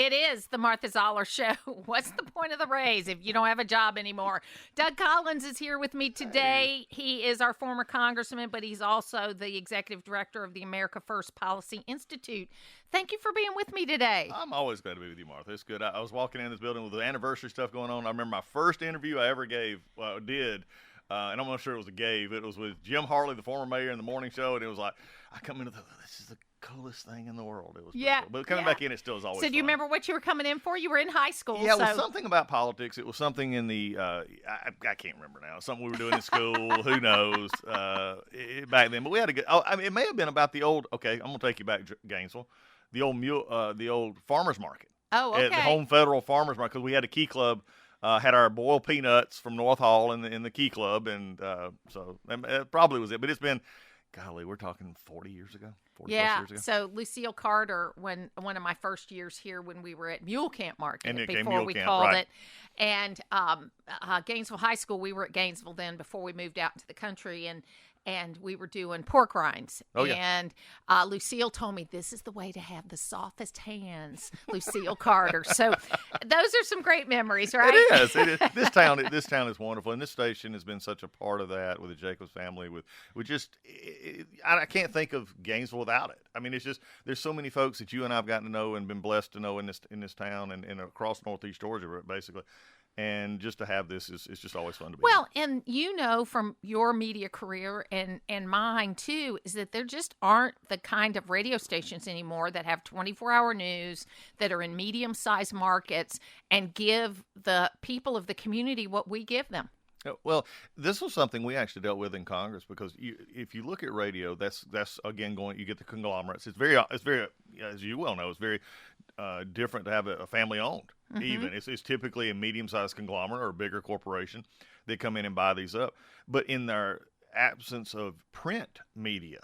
It is the Martha Zoller Show. What's the point of the raise if you don't have a job anymore? Doug Collins is here with me today. He is our former congressman, but he's also the executive director of the America First Policy Institute. Thank you for being with me today. I'm always glad to be with you, Martha. It's good. I was walking in this building with the anniversary stuff going on. I remember my first interview I ever did, and I'm not sure it was it was with Jim Harley, the former mayor, in the morning show, and it was like, I come into this is the coolest thing in the world. It was cool. But coming back in, it still is always So do you fun. remember what you were coming in for? You were in high school. Yeah, it was something about politics. It was something in the I can't remember now. Something we were doing in school. Who knows? Back then, but we had a good. It may have been about the old. Okay, I'm gonna take you back, Gainesville. The old farmers market. Oh, okay. At the Home Federal Farmers Market, because we had a Key Club. Had our boiled peanuts from North Hall in the Key Club, and so it probably was it. But it's been, golly, we're talking 40 years ago. 40 plus years ago. So Lucille Carter, when one of my first years here, when we were at Mule Camp Market And before we called it, and Gainesville High School, we were at Gainesville then before we moved out into the country, and we were doing pork rinds. Oh, yeah. And Lucille told me this is the way to have the softest hands, Lucille Carter. So those are some great memories, right? It is. It is. This town is wonderful, and this station has been such a part of that with the Jacobs family. I can't think of Gainesville without it. I mean, it's just there's so many folks that you and I've gotten to know and been blessed to know in this town and across Northeast Georgia, basically. And just to have this is just always fun to be. Well, and you know from your media career and mine too, is that there just aren't the kind of radio stations anymore that have 24-hour news, that are in medium-sized markets, and give the people of the community what we give them. Well, this was something we actually dealt with in Congress because if you look at radio, that's again you get the conglomerates. It's very, as you well know, it's very different to have a family owned. Mm-hmm. Even it's typically a medium-sized conglomerate or a bigger corporation that come in and buy these up. But in their absence of print media,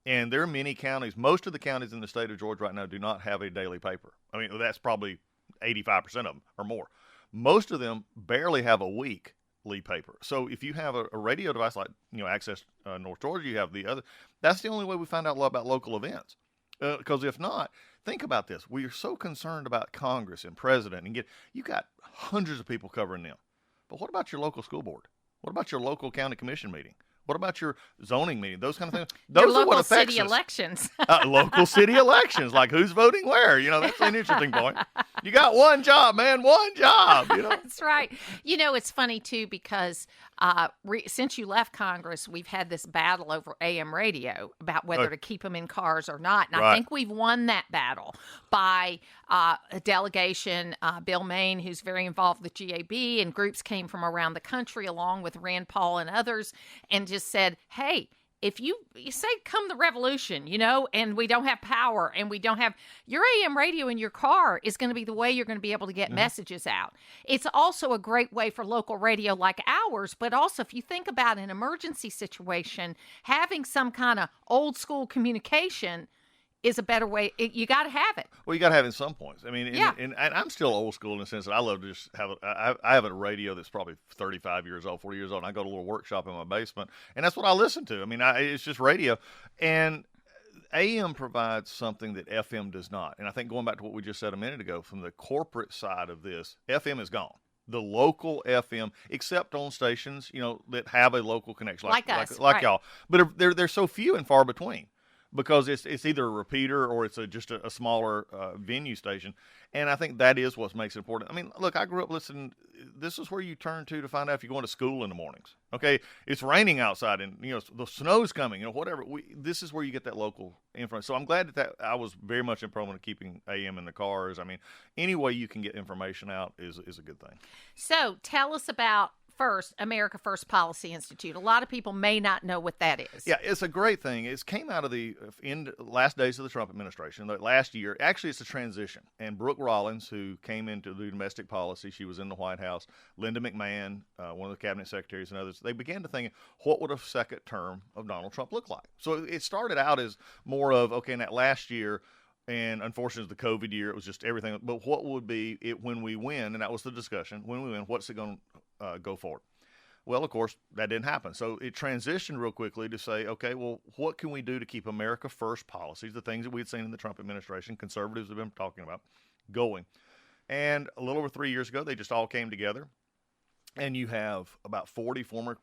and there are many counties, most of the counties in the state of Georgia right now do not have a daily paper. I mean, that's probably 85% of them or more. Most of them barely have a weekly paper. So if you have a radio device like Access North Georgia, you have the other. That's the only way we find out a lot about local events. Because if not, think about this. We are so concerned about Congress and president, and you got hundreds of people covering them. But what about your local school board? What about your local county commission meeting? What about your zoning meeting? Those kind of things. Those are what affects city elections. Local city elections, like who's voting where. That's an interesting point. You got one job, man, one job. That's right. It's funny, too, because since you left Congress, we've had this battle over AM radio about whether to keep them in cars or not. And I think we've won that battle by a delegation, Bill Maine, who's very involved with GAB, and groups came from around the country along with Rand Paul and others, and just said, hey, if you say come the revolution, and we don't have power and we don't have your AM radio in your car is going to be the way you're going to be able to get messages out. It's also a great way for local radio like ours, but also if you think about an emergency situation, having some kind of old school communication is a better way. You got to have it. Well, you got to have it in some points. I mean, and I'm still old school in the sense that I love to just have I have a radio that's probably 35 years old, 40 years old, and I go to a little workshop in my basement, and that's what I listen to. I mean, it's just radio. And AM provides something that FM does not. And I think going back to what we just said a minute ago, from the corporate side of this, FM is gone. The local FM, except on stations, that have a local connection, like us, like y'all. But they're so few and far between. Because it's either a repeater or it's just a smaller venue station. And I think that is what makes it important. I mean, look, I grew up listening. This is where you turn to find out if you're going to school in the mornings. Okay, it's raining outside and, the snow's coming, whatever. This is where you get that local influence. So I'm glad that I was very much in proponent of keeping AM in the cars. I mean, any way you can get information out is a good thing. So tell us about America First Policy Institute. A lot of people may not know what that is. Yeah, it's a great thing. It came out of the last days of the Trump administration. Last year, actually, it's a transition. And Brooke Rollins, who came in to do domestic policy, she was in the White House. Linda McMahon, one of the cabinet secretaries, and others. They began to think, what would a second term of Donald Trump look like? So it started out as more of in that last year. And unfortunately, the COVID year, it was just everything. But what would be it when we win? And that was the discussion. When we win, what's it going to go forward? Well, of course, that didn't happen. So it transitioned real quickly to say, okay, well, what can we do to keep America first policies, the things that we had seen in the Trump administration, conservatives have been talking about, going. And a little over 3 years ago, they just all came together. And you have about 40 former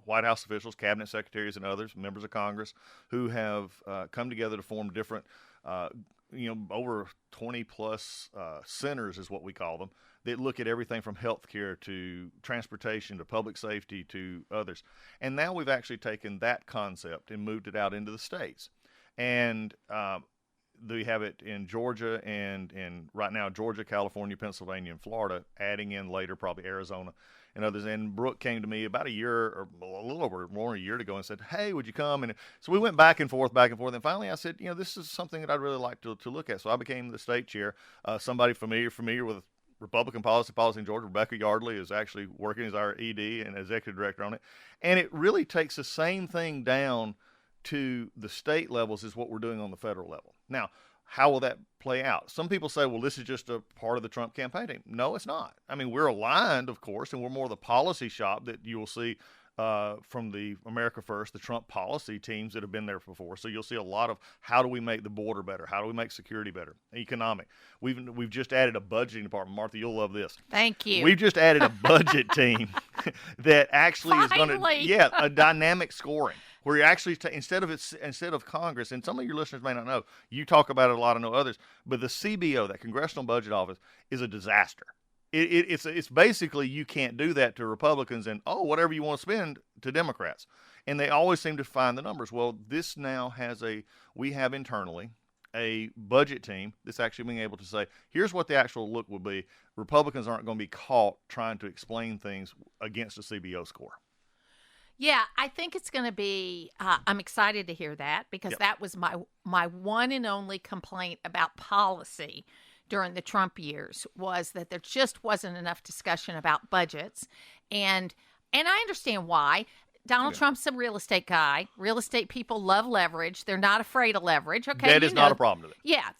White House officials, cabinet secretaries, and others, members of Congress, who have come together to form different, over 20 plus centers is what we call them, that look at everything from healthcare to transportation to public safety to others. And now we've actually taken that concept and moved it out into the states. And we have it in Georgia and right now Georgia, California, Pennsylvania, and Florida, adding in later probably Arizona and others. And Brooke came to me about a year or a little over more than a year ago and said, hey, would you come? And so we went back and forth. And finally I said, this is something that I'd really like to look at. So I became the state chair. Somebody familiar with Republican policy in Georgia, Rebecca Yardley, is actually working as our ED and executive director on it. And it really takes the same thing down to the state levels as what we're doing on the federal level. Now, how will that play out? Some people say, well, this is just a part of the Trump campaign team. No, it's not. I mean, we're aligned, of course, and we're more the policy shop that you will see from the America First, the Trump policy teams that have been there before. So you'll see a lot of how do we make the border better? How do we make security better? Economic. We've just added a budgeting department. Martha, you'll love this. Thank you. We've just added a budget team that actually is going to, a dynamic scoring. Where you actually, instead of Congress, and some of your listeners may not know, you talk about it a lot, I know others, but the CBO, that Congressional Budget Office, is a disaster. It's basically you can't do that to Republicans and, whatever you want to spend to Democrats. And they always seem to find the numbers. Well, this now we have internally a budget team that's actually being able to say, here's what the actual look will be. Republicans aren't going to be caught trying to explain things against a CBO score. Yeah, I think it's going to be, I'm excited to hear that because that was my one and only complaint about policy during the Trump years was that there just wasn't enough discussion about budgets. And I understand why. Donald Trump's a real estate guy. Real estate people love leverage. They're not afraid of leverage. Okay, that is not a problem to them. Yeah,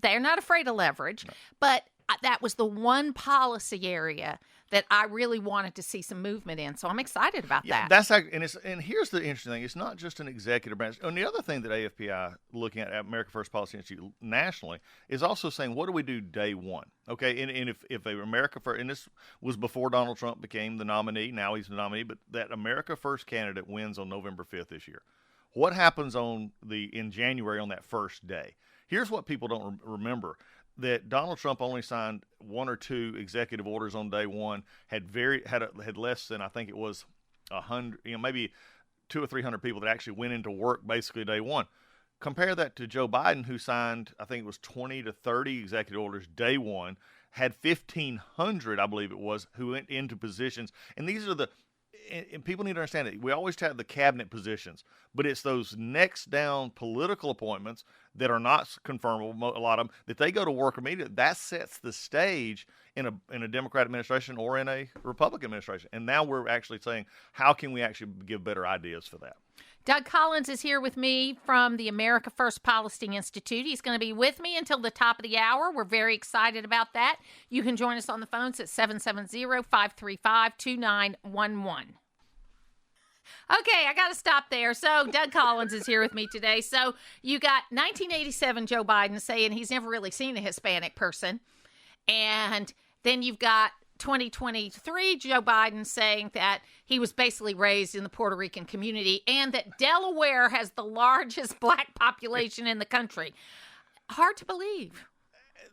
they're not afraid of leverage. No. But that was the one policy area that I really wanted to see some movement in. So I'm excited about that. And here's the interesting thing. It's not just an executive branch. And the other thing that AFPI, looking at America First Policy Institute nationally, is also saying, what do we do day one? Okay, and if America First, and this was before Donald Trump became the nominee, now he's the nominee, but that America First candidate wins on November 5th this year. What happens in January on that first day? Here's what people don't remember. That Donald Trump only signed one or two executive orders on day one, had less than, I think it was 100, maybe 200 or 300 people that actually went into work basically day one. Compare that to Joe Biden, who signed, I think it was 20 to 30 executive orders day one, had 1,500, I believe it was, who went into positions. And these are and people need to understand that we always have the cabinet positions, but it's those next down political appointments that are not confirmable, a lot of them, that they go to work immediately. That sets the stage in a Democrat administration or in a Republican administration. And now we're actually saying, how can we actually give better ideas for that? Doug Collins is here with me from the America First Policy Institute. He's going to be with me until the top of the hour. We're very excited about that. You can join us on the phones at 770-535-2911. Okay, I got to stop there. So Doug Collins is here with me today. So you got 1987 Joe Biden saying he's never really seen a Hispanic person. And then you've got 2023 Joe Biden saying that he was basically raised in the Puerto Rican community and that Delaware has the largest black population in the country. Hard to believe.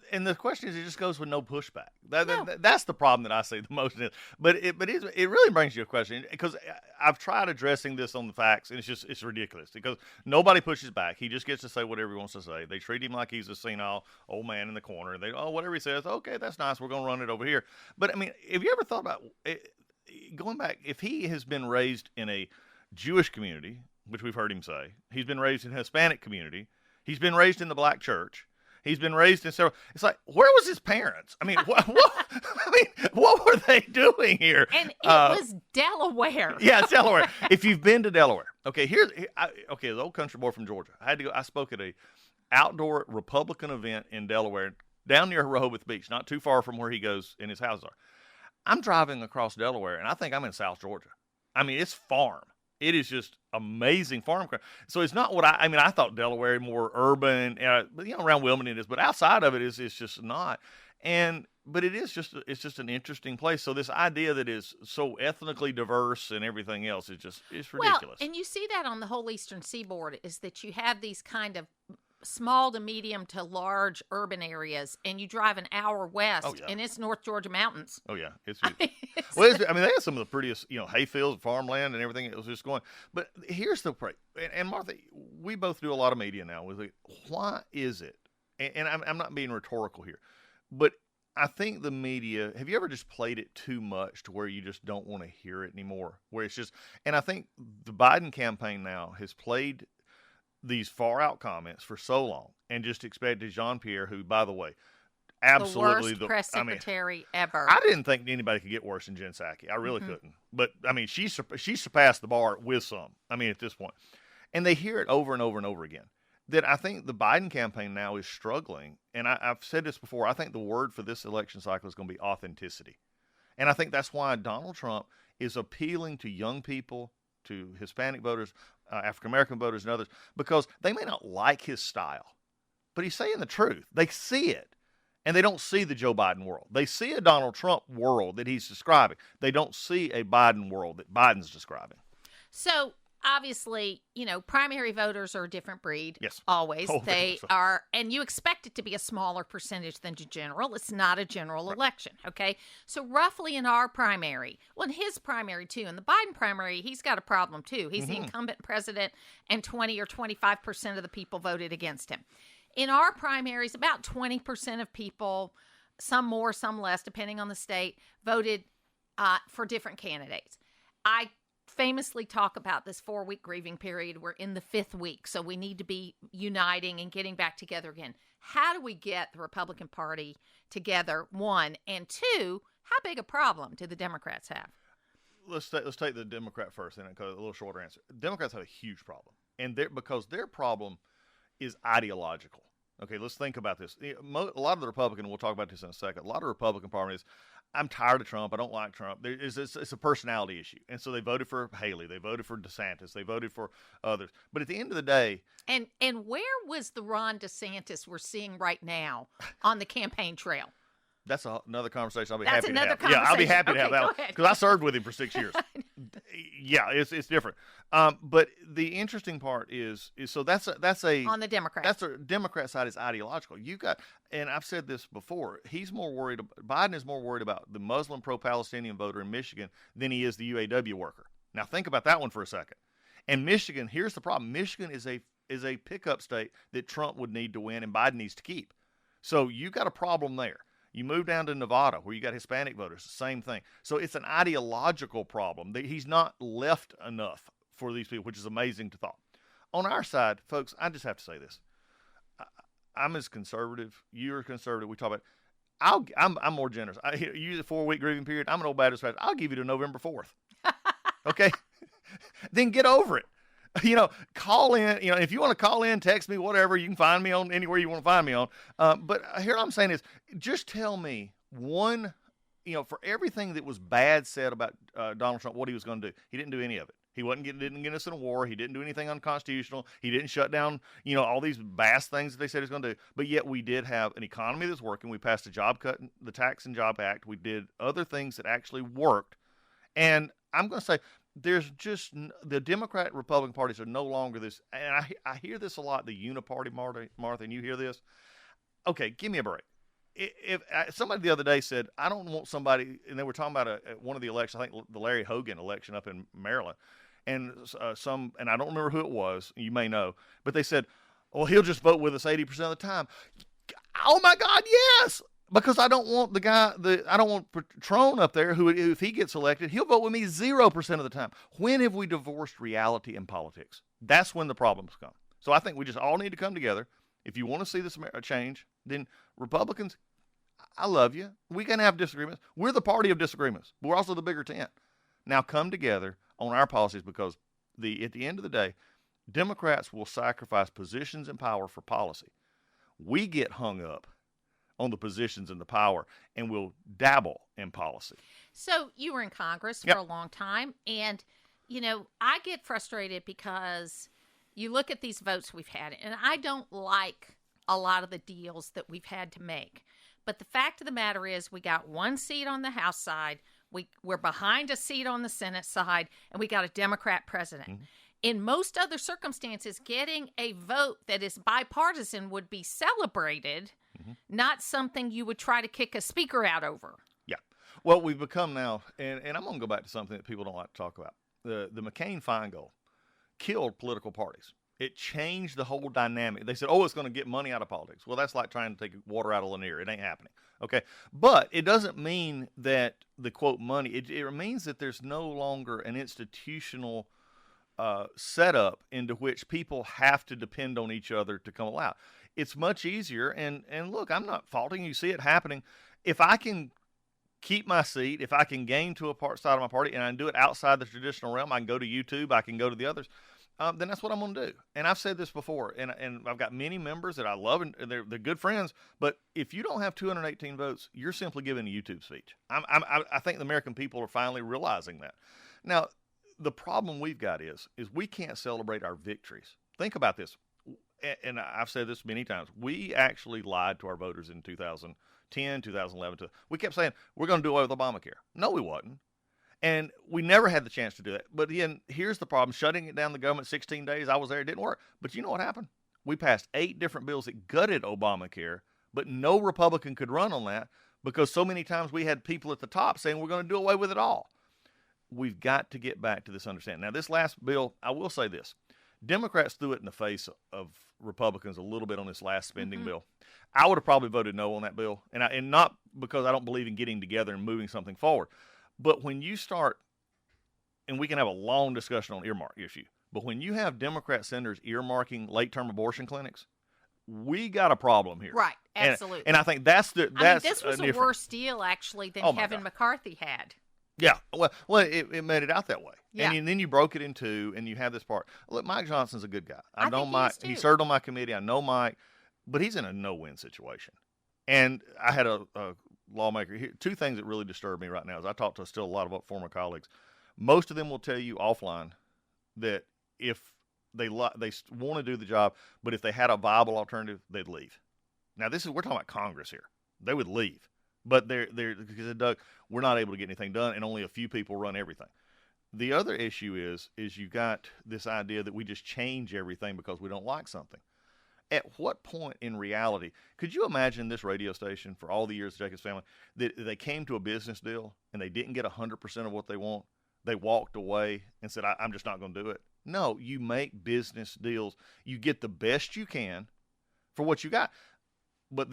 And the question is, it just goes with no pushback. That's the problem that I see the most. But it really brings you a question, because I've tried addressing this on the facts, and it's ridiculous because nobody pushes back. He just gets to say whatever he wants to say. They treat him like he's a senile old man in the corner. They whatever he says, okay, that's nice. We're going to run it over here. But I mean, have you ever thought about going back? If he has been raised in a Jewish community, which we've heard him say, he's been raised in a Hispanic community, he's been raised in the black church. He's been raised in several. It's like, where was his parents? I mean, what were they doing here? And it was Delaware. Yeah, it's Delaware. If you've been to Delaware, the old country boy from Georgia. I had to go. I spoke at a outdoor Republican event in Delaware, down near Rehoboth Beach, not too far from where he goes and his houses are. I'm driving across Delaware, and I think I'm in South Georgia. I mean, it's farm. It is just amazing farm crime. So it's not what I mean, I thought Delaware more urban, but around Wilmington it is, but outside of it it's just not. But it's just an interesting place. So this idea that is so ethnically diverse and everything else it's ridiculous. Well, and you see that on the whole Eastern Seaboard is that you have these kind of small to medium to large urban areas, and you drive an hour west, and it's North Georgia mountains. Oh yeah, they have some of the prettiest, hayfields, farmland, and everything. It was just going. But here's the and Martha, we both do a lot of media now. Why is it? And I'm not being rhetorical here, but I think the media. Have you ever just played it too much to where you just don't want to hear it anymore? Where it's just, and I think the Biden campaign now has played these far out comments for so long and just expected Jean-Pierre, who, by the way, absolutely the worst press secretary ever. I didn't think anybody could get worse than Jen Psaki. I really couldn't. But I mean, she surpassed the bar with some. I mean, at this point, and they hear it over and over and over again. That I think the Biden campaign now is struggling, and I've said this before. I think the word for this election cycle is going to be authenticity, and I think that's why Donald Trump is appealing to young people, to Hispanic voters, African American voters, and others, because they may not like his style, but he's saying the truth. They see it, and they don't see the Joe Biden world. They see a Donald Trump world that he's describing. They don't see a Biden world that Biden's describing. So obviously, primary voters are a different breed. Yes. Always. They are, and you expect it to be a smaller percentage than general. It's not a general election, okay? So roughly in our primary, well, in his primary too, in the Biden primary, he's got a problem too. He's the incumbent president, and 20 or 25% of the people voted against him. In our primaries, about 20% of people, some more, some less, depending on the state, voted for different candidates. I famously talk about this 4-week grieving period. We're in the 5th week, so we need to be uniting and getting back together again. How do we get the Republican Party together, one? And two, how big a problem do the Democrats have? Let's take the Democrat first, and a little shorter answer. Democrats have a huge problem, and because their problem is ideological. Okay, let's think about this. A lot of the Republican, we'll talk about this in a second, a lot of Republican parties, I'm tired of Trump. I don't like Trump. It's a personality issue. And so they voted for Haley. They voted for DeSantis. They voted for others. But at the end of the day. And where was the Ron DeSantis we're seeing right now on the campaign trail? That's another conversation I'll be happy to have. Yeah, I'll be happy to have that one. Because I served with him for 6 years. Yeah, it's different. But the interesting part is so that's on the Democrat. That's the Democrat side is ideological. You got, and I've said this before. Biden is more worried about the Muslim pro-Palestinian voter in Michigan than he is the UAW worker. Now think about that one for a second. And Michigan, here's the problem. Michigan is a pickup state that Trump would need to win and Biden needs to keep. So you got a problem there. You move down to Nevada, where you got Hispanic voters, the same thing. So it's an ideological problem. He's not left enough for these people, which is amazing to thought. On our side, folks, I just have to say this. I'm as conservative. You're conservative. We talk about. I'm more generous. You the 4-week grieving period. I'm an old Baptist pastor. I'll give you to November 4th. Okay, then get over it. Call in. If you want to call in, text me, whatever. You can find me on anywhere you want to find me on. But here I'm saying is, just tell me one. For everything that was bad said about Donald Trump, what he was going to do, he didn't do any of it. He didn't get us in a war. He didn't do anything unconstitutional. He didn't shut down, all these vast things that they said he was going to do. But yet we did have an economy that's working. We passed the Tax and Job Act. We did other things that actually worked. And I'm going to say, there's just the Democrat Republican parties are no longer this. And I hear this a lot, the uniparty, Martha, and you hear this. Okay, give me a break. If somebody the other day said, I don't want somebody, and they were talking about one of the elections, I think the Larry Hogan election up in Maryland, and and I don't remember who it was, you may know, but they said, well, he'll just vote with us 80% of the time. Oh my God, yes! Because I don't want I don't want Patron up there who, if he gets elected, he'll vote with me 0% of the time. When have we divorced reality and politics? That's when the problems come. So I think we just all need to come together. If you want to see this change, then Republicans, I love you. We can have disagreements. We're the party of disagreements, but we're also the bigger tent. Now come together on our policies, because at the end of the day, Democrats will sacrifice positions and power for policy. We get hung up on the positions and the power, and will dabble in policy. So you were in Congress for a long time, and I get frustrated because you look at these votes we've had, and I don't like a lot of the deals that we've had to make. But the fact of the matter is we got one seat on the House side, we're behind a seat on the Senate side, and we got a Democrat president. Mm-hmm. In most other circumstances, getting a vote that is bipartisan would be celebrated, mm-hmm. not something you would try to kick a speaker out over. Yeah. Well, we've become now, and I'm going to go back to something that people don't like to talk about. The McCain-Feingold killed political parties. It changed the whole dynamic. They said, it's going to get money out of politics. Well, that's like trying to take water out of Lanier. It ain't happening. Okay. But it doesn't mean that the, quote, money, it means that there's no longer an institutional setup into which people have to depend on each other to come out. It's much easier. And look, I'm not faulting. You see it happening. If I can keep my seat, if I can gain to a side of my party and I can do it outside the traditional realm, I can go to YouTube, I can go to the others, then that's what I'm going to do. And I've said this before, and I've got many members that I love, and they're good friends, but if you don't have 218 votes, you're simply giving a YouTube speech. I think the American people are finally realizing that. Now, the problem we've got is we can't celebrate our victories. Think about this, and I've said this many times. We actually lied to our voters in 2010, 2011. We kept saying, we're going to do away with Obamacare. No, we wasn't. And we never had the chance to do that. But again, here's the problem. Shutting it down the government 16 days, I was there, it didn't work. But you know what happened? We passed 8 different bills that gutted Obamacare, but no Republican could run on that because so many times we had people at the top saying we're going to do away with it all. We've got to get back to this understanding. Now, this last bill, I will say this. Democrats threw it in the face of Republicans a little bit on this last spending bill. I would have probably voted no on that bill, and not because I don't believe in getting together and moving something forward. But when you start, and we can have a long discussion on earmark issue, but when you have Democrat senators earmarking late-term abortion clinics, we got a problem here. Right, absolutely. And I think that's this was a worse deal, actually, than Kevin McCarthy had. Yeah, well, it made it out that way. Yeah. And then you broke it in two, and you have this part. Look, Mike Johnson's a good guy. I know Mike. He served on my committee. I know Mike, but he's in a no-win situation. And I had a lawmaker here. 2 things that really disturb me right now is I talk to still a lot of former colleagues. Most of them will tell you offline that if they want to do the job, but if they had a viable alternative, they'd leave. Now we're talking about Congress here. They would leave, but they're because Doug, we're not able to get anything done, and only a few people run everything. The other issue is you got this idea that we just change everything because we don't like something. At what point in reality could you imagine this radio station for all the years of Jacob's family that they came to a business deal and they didn't get 100% of what they want? They walked away and said, I'm just not going to do it. No, you make business deals. You get the best you can for what you got. But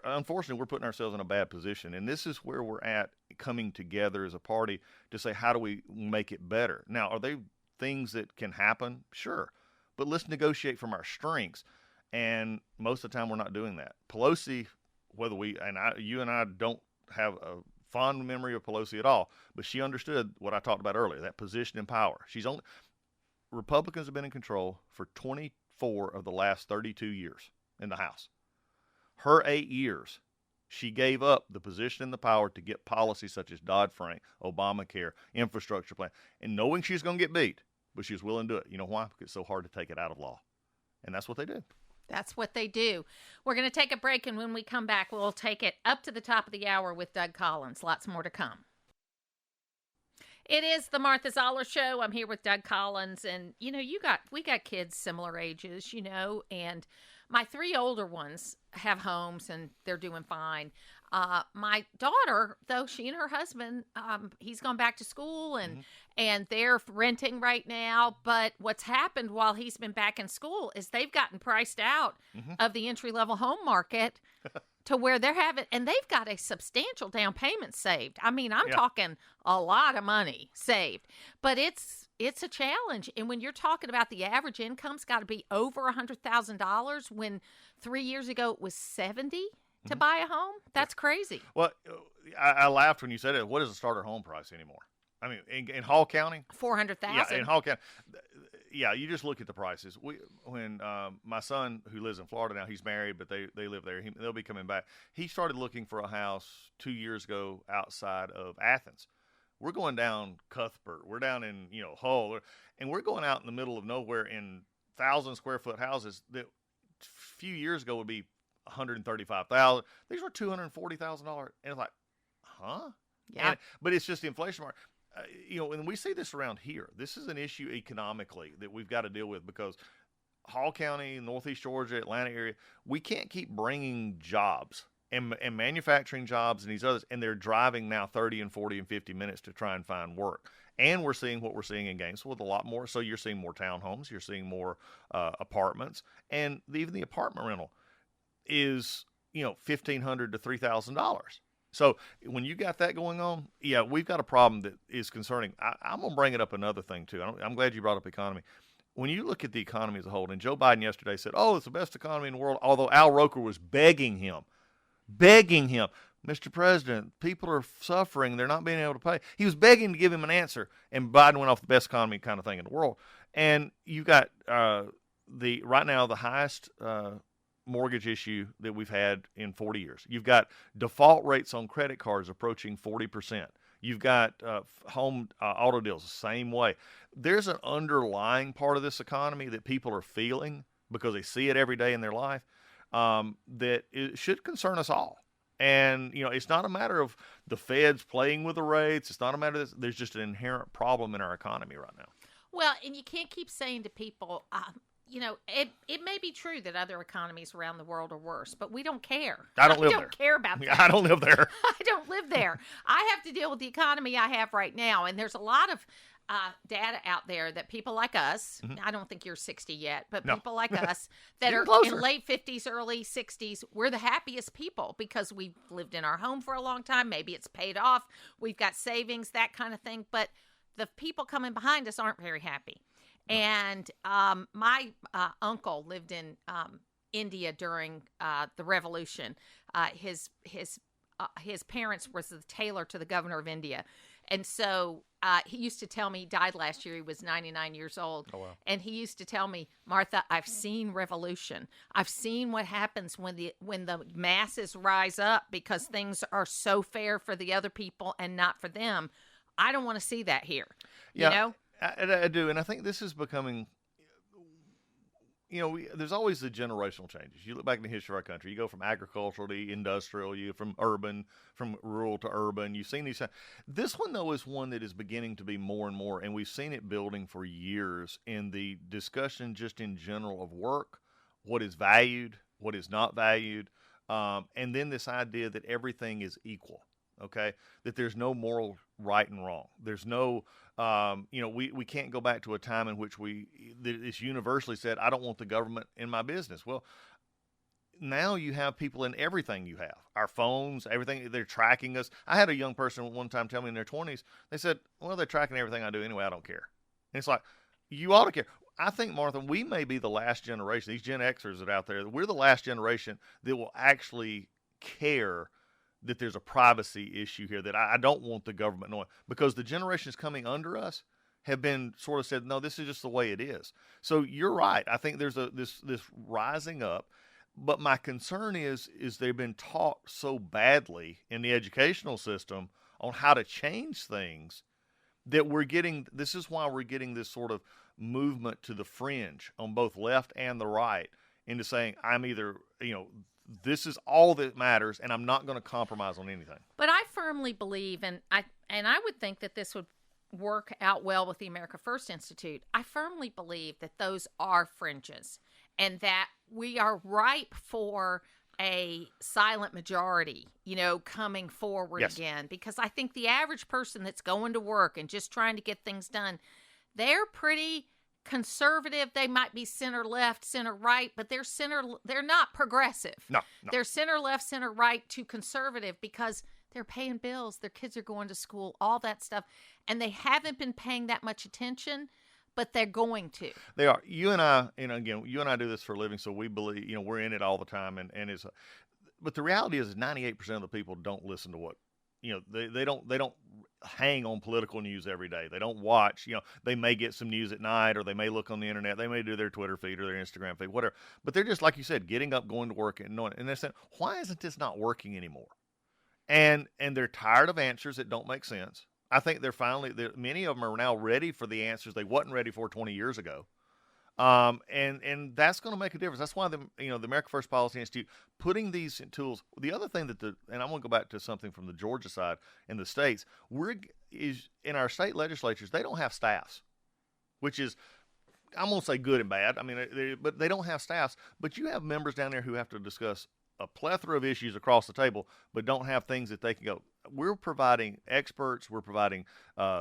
unfortunately, we're putting ourselves in a bad position. And this is where we're at, coming together as a party to say, how do we make it better? Now, are there things that can happen? Sure. But let's negotiate from our strengths. And most of the time, we're not doing that. Pelosi, you and I don't have a fond memory of Pelosi at all, but she understood what I talked about earlier, that position in power. Republicans have been in control for 24 of the last 32 years in the House. Her 8 years, she gave up the position and the power to get policies such as Dodd-Frank, Obamacare, infrastructure plan, and knowing she's going to get beat, but she was willing to do it. You know why? Because it's so hard to take it out of law. And that's what they do. That's what they do. We're going to take a break, and when we come back, we'll take it up to the top of the hour with Doug Collins. Lots more to come. It is the Martha Zoller Show. I'm here with Doug Collins, and we got kids similar ages, and my 3 older ones have homes, and they're doing fine. My daughter, though, she and her husband, he's gone back to school, and they're renting right now. But what's happened while he's been back in school is they've gotten priced out of the entry-level home market to where and they've got a substantial down payment saved. I mean, I'm talking a lot of money saved, but it's a challenge. And when you're talking about the average income's got to be over $100,000 when 3 years ago it was 70 to buy a home, that's crazy. Well, I laughed when you said it. What is the starter home price anymore? I mean, in Hall County, $400,000. Yeah, in Hall County. Yeah, you just look at the prices. When my son, who lives in Florida now, he's married, but they live there. They'll be coming back. He started looking for a house 2 years ago outside of Athens. We're going down Cuthbert. We're down in, Hull. And we're going out in the middle of nowhere in 1,000-square-foot houses that a few years ago would be $135,000. These were $240,000. And it's like, huh? Yeah. But it's just the inflation mark. And we see this around here. This is an issue economically that we've got to deal with because Hall County, Northeast Georgia, Atlanta area, we can't keep bringing jobs and manufacturing jobs and these others, and they're driving now 30 and 40 and 50 minutes to try and find work. And we're seeing what we're seeing in Gainesville with a lot more. So you're seeing more townhomes, you're seeing more apartments, and even the apartment rental is $1,500 to $3,000. So when you got that going on, yeah, we've got a problem that is concerning. I'm going to bring it up another thing, too. I'm glad you brought up economy. When you look at the economy as a whole, and Joe Biden yesterday said, it's the best economy in the world, although Al Roker was begging him, Mr. President, people are suffering. They're not being able to pay. He was begging to give him an answer, and Biden went off the best economy kind of thing in the world. And you got right now the highest mortgage issue that we've had in 40 years. You've got default rates on credit cards approaching 40%. You've got home auto deals the same way. There's an underlying part of this economy that people are feeling because they see it every day in their life that it should concern us all. And, it's not a matter of the Feds playing with the rates. It's not a matter of this. There's just an inherent problem in our economy right now. Well, and you can't keep saying to people, it may be true that other economies around the world are worse, but we don't care. I don't live there. I don't care about that. I don't live there. I don't live there. I have to deal with the economy I have right now, and there's a lot of data out there that people like us, I don't think you're 60 yet, but No. people like us that are closer. in late 50s, early 60s, we're the happiest people because we've lived in our home for a long time. Maybe it's paid off. We've got savings, that kind of thing. But the people coming behind us aren't very happy. No. And my uncle lived in India during the revolution. His parents was the tailor to the governor of India. And so he used to tell me, he died last year, he was 99 years old. Oh, wow. And he used to tell me, Martha, I've seen revolution. I've seen what happens when the masses rise up because things are so fair for the other people and not for them. I don't want to see that here. Yeah, you know? I do. And I think this is becoming, there's always the generational changes. You look back in the history of our country, you go from agricultural to industrial, you go from urban, from rural to urban. You've seen these. This one, though, is one that is beginning to be more and more, and we've seen it building for years in the discussion just in general of work, what is valued, what is not valued, and then this idea that everything is equal, okay, that there's no moral right and wrong. There's no we can't go back to a time in which it's universally said, I don't want the government in my business. Well, now you have people in everything you have. Our phones, everything, they're tracking us. I had a young person one time tell me in their 20s, they said, well, they're tracking everything I do anyway, I don't care. And it's like, you ought to care. I think, Martha, we may be the last generation, these Gen Xers that are out there, we're the last generation that will actually care that there's a privacy issue here that I don't want the government knowing, because the generations coming under us have been sort of said, no, this is just the way it is. So you're right. I think there's this rising up, but my concern is they've been taught so badly in the educational system on how to change things that this is why we're getting this sort of movement to the fringe on both left and the right into saying, I'm either, this is all that matters, and I'm not going to compromise on anything. But I firmly believe, and I would think that this would work out well with the America First Institute. I firmly believe that those are fringes, and that we are ripe for a silent majority, coming forward again. Because I think the average person that's going to work and just trying to get things done, they're pretty conservative. They might be center left, center right, but they're not progressive. No. They're center left, center right to conservative because they're paying bills, their kids are going to school, all that stuff, and they haven't been paying that much attention, but they're going to. They are. You and I, again, you and I do this for a living, so we believe, we're in it all the time, and it's. But the reality is 98% of the people don't listen to what, they don't hang on political news every day. They don't watch, they may get some news at night, or they may look on the internet. They may do their Twitter feed or their Instagram feed, whatever. But they're just, like you said, getting up, going to work, and knowing, and they're saying, why isn't this not working anymore? And they're tired of answers that don't make sense. I think many of them are now ready for the answers they wasn't ready for 20 years ago. And that's going to make a difference. That's why the America First Policy Institute putting these tools. The other thing and I'm going to go back to something from the Georgia side in the states. In our state legislatures, they don't have staffs, which is, I'm going to say good and bad. I mean, but they don't have staffs. But you have members down there who have to discuss a plethora of issues across the table, but don't have things that they can go. We're providing experts. We're providing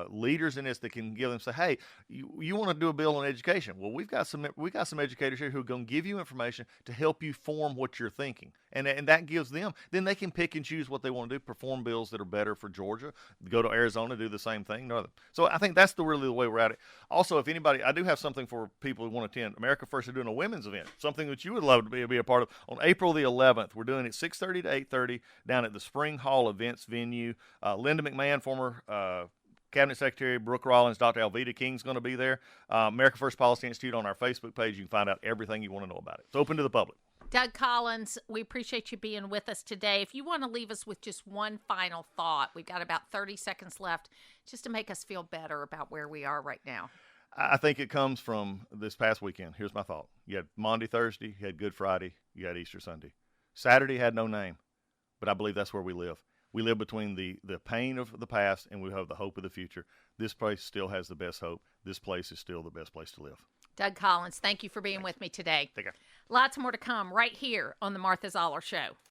leaders in this that can give them say, hey, you want to do a bill on education? Well, we've got some educators here who are going to give you information to help you form what you're thinking, and that gives them. Then they can pick and choose what they want to do. Perform bills that are better for Georgia. Go to Arizona, do the same thing. So I think that's really the way we're at it. Also, if anybody, I do have something for people who want to attend. America First are doing a women's event, something that you would love to be a part of on April the 11th. We're doing it 6:30 to 8:30 down at the Spring Hall Events venue. Linda McMahon, former Cabinet Secretary, Brooke Rollins, Dr. Alveda King's going to be there. America First Policy Institute on our Facebook page. You can find out everything you want to know about it. It's open to the public. Doug Collins, we appreciate you being with us today. If you want to leave us with just one final thought, we've got about 30 seconds left just to make us feel better about where we are right now. I think it comes from this past weekend. Here's my thought. You had Maundy Thursday, you had Good Friday, you had Easter Sunday. Saturday had no name, but I believe that's where we live. We live between the pain of the past and we have the hope of the future. This place still has the best hope. This place is still the best place to live. Doug Collins, thank you for being with me today. Take care. Lots more to come right here on the Martha Zoller Show.